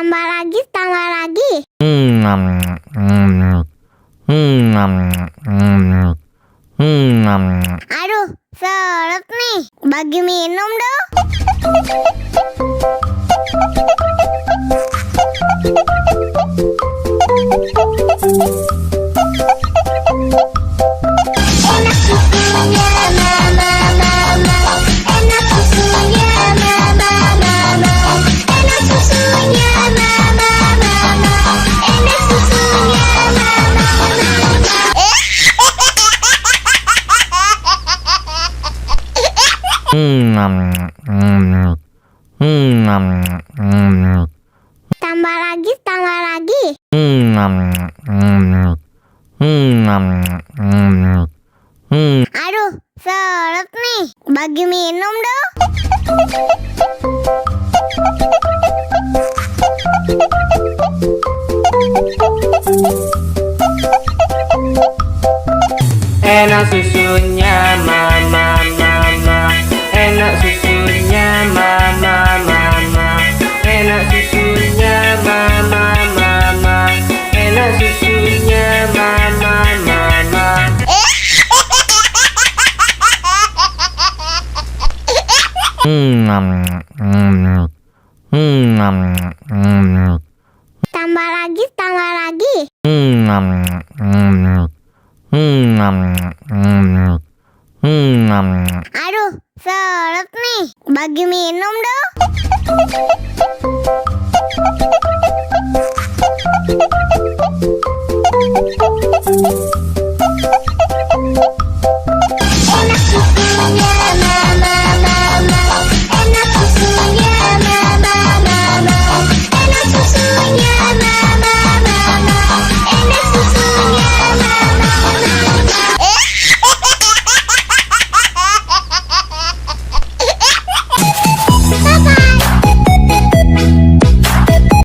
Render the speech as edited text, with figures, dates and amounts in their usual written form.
Tambah lagi, tambah lagi. Aduh, seret nih. Bagi minum dong. Enak susunya, mama, mama. Enak susunya, mama, mama. Enak susunya, mama, mama. Enak susunya, mama, mama. Tambah lagi, tambah lagi. Aduh, seret nih. Bagi minum dong. Enak susunya mama mama. Enak susunya mama mama. Enak susunya mama mama. Enak susunya mama mama. Tambah lagi, tambah lagi. Aduh, seret nih. Bagi minum dong.